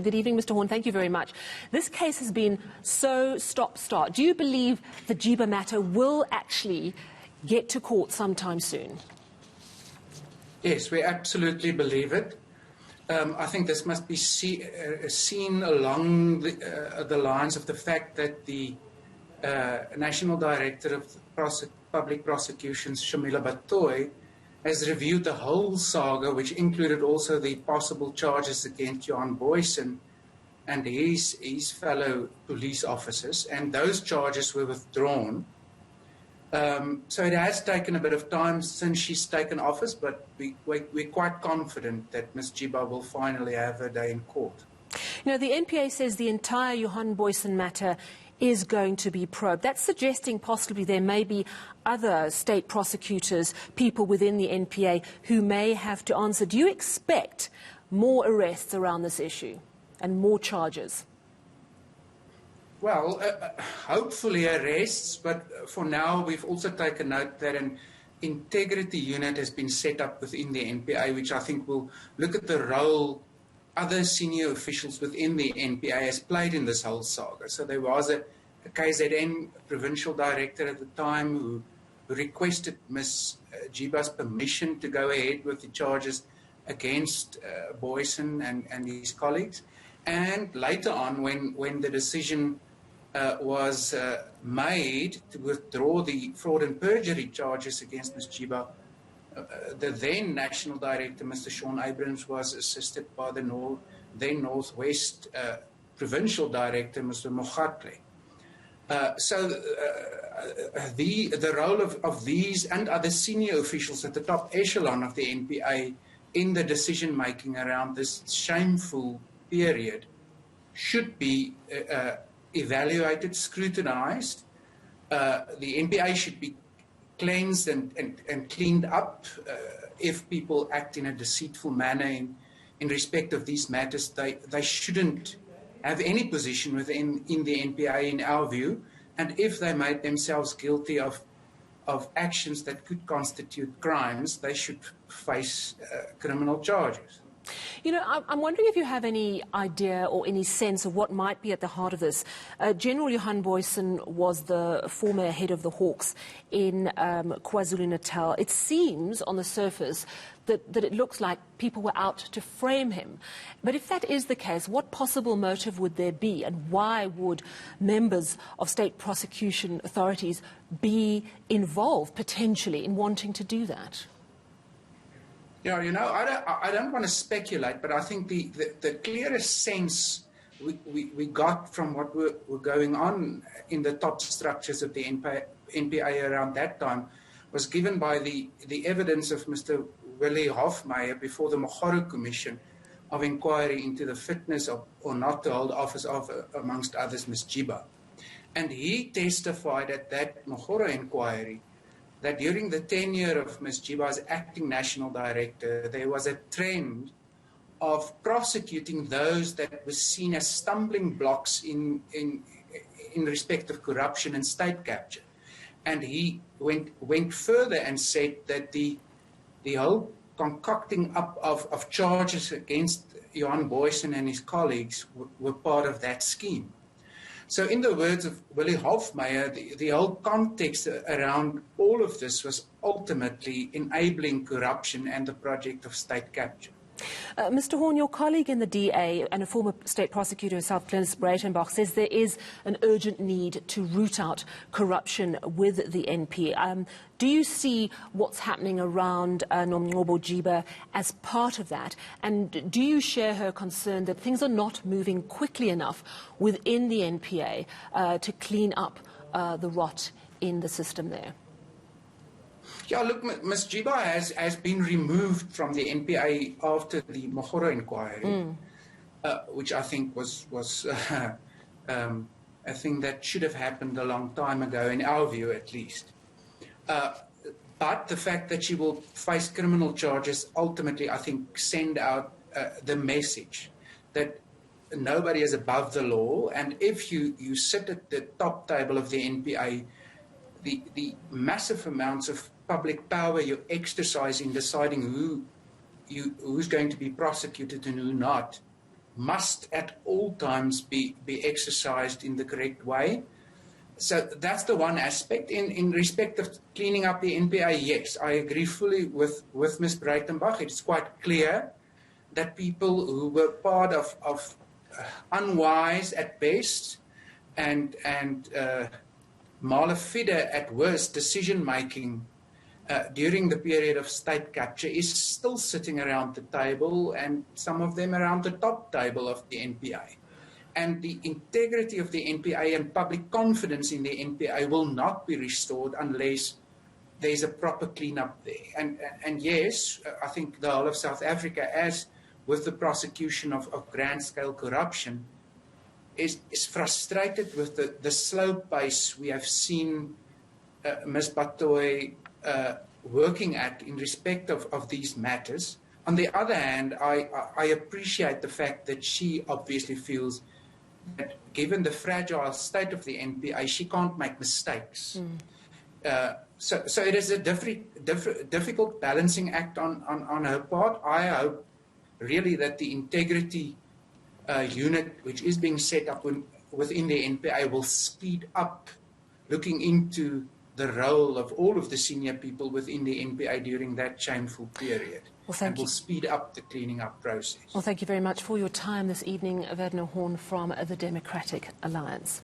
Good evening, Mr. Horn. Thank you very much. This case has been so stop-start. Do you believe the Jiba matter will actually get to court sometime soon? Yes, we absolutely believe it. I think this must be seen along the lines of the fact that the National Director of Public Prosecutions, Shamila Batoy, has reviewed the whole saga, which included also the possible charges against Johan Boysen and his fellow police officers, and those charges were withdrawn. So it has taken a bit of time since she's taken office, but we're quite confident that Ms. Jiba will finally have her day in court. You know, the NPA says the entire Johan Boysen matter is going to be probed. That's suggesting possibly there may be other state prosecutors, people within the NPA, who may have to answer. Do you expect more arrests around this issue and more charges? Well, hopefully arrests, but for now we've also taken note that an integrity unit has been set up within the NPA, which I think will look at the role other senior officials within the NPA has played in this whole saga. So there was a KZN provincial director at the time who requested Ms. Jiba's permission to go ahead with the charges against Boysen and his colleagues. And later on, when the decision was made to withdraw the fraud and perjury charges against Ms. Jiba, the then National Director, Mr. Sean Abrams, was assisted by the then Northwest Provincial Director, Mr. Mogatle. So the role of these and other senior officials at the top echelon of the NPA in the decision-making around this shameful period should be evaluated, scrutinized. The NPA should be cleansed and cleaned up. If people act in a deceitful manner in respect of these matters, they shouldn't have any position within the NPA in our view. And if they made themselves guilty of actions that could constitute crimes, they should face criminal charges. You know, I'm wondering if you have any idea or any sense of what might be at the heart of this. General Johan Boysen was the former head of the Hawks in KwaZulu-Natal. It seems on the surface that it looks like people were out to frame him. But if that is the case, what possible motive would there be, and why would members of state prosecution authorities be involved potentially in wanting to do that? Yeah, you know, I don't want to speculate, but I think the clearest sense we got from what were going on in the top structures of the NPA around that time was given by the evidence of Mr. Willie Hofmeyer before the Mogoro Commission of Inquiry into the fitness of, or not to hold office of, amongst others, Ms. Jiba. And he testified at that Mogoro inquiry that during the tenure of Ms. Jiba as acting national director, there was a trend of prosecuting those that were seen as stumbling blocks in respect of corruption and state capture. And he went further and said that the whole concocting up of charges against Johan Boysen and his colleagues were part of that scheme. So in the words of Willie Hofmeyer, the whole context around all of this was ultimately enabling corruption and the project of state capture. Mr. Horn, your colleague in the DA and a former state prosecutor herself, Glenys Breitenbach, says there is an urgent need to root out corruption with the NPA. Do you see what's happening around Nomcoba Jiba as part of that? And do you share her concern that things are not moving quickly enough within the NPA to clean up the rot in the system there? Yeah, look, Ms. Jiba has been removed from the NPA after the Mogoro inquiry, which I think was a thing that should have happened a long time ago, in our view at least. But the fact that she will face criminal charges ultimately, I think, send out the message that nobody is above the law, and if you sit at the top table of the NPA, the massive amounts of public power you exercise in deciding who's going to be prosecuted and who not must at all times be exercised in the correct way. So that's the one aspect. In respect of cleaning up the NPA, yes, I agree fully with Ms. Breitenbach. It's quite clear that people who were part of unwise at best and malafide at worst decision-making during the period of state capture is still sitting around the table, and some of them around the top table of the NPA. And the integrity of the NPA and public confidence in the NPA will not be restored unless there's a proper cleanup there. And yes, I think the whole of South Africa, as with the prosecution of grand-scale corruption, is frustrated with the slow pace we have seen Ms. Batoy working at in respect of these matters. On the other hand, I appreciate the fact that she obviously feels that given the fragile state of the NPA, she can't make mistakes. So it is a difficult balancing act on her part. I hope really that the integrity unit, which is being set up within the NPA, will speed up looking into the role of all of the senior people within the NPA during that shameful period. Well, thank you. Will speed up the cleaning up process. Well, thank you very much for your time this evening, Werner Horn from the Democratic Alliance.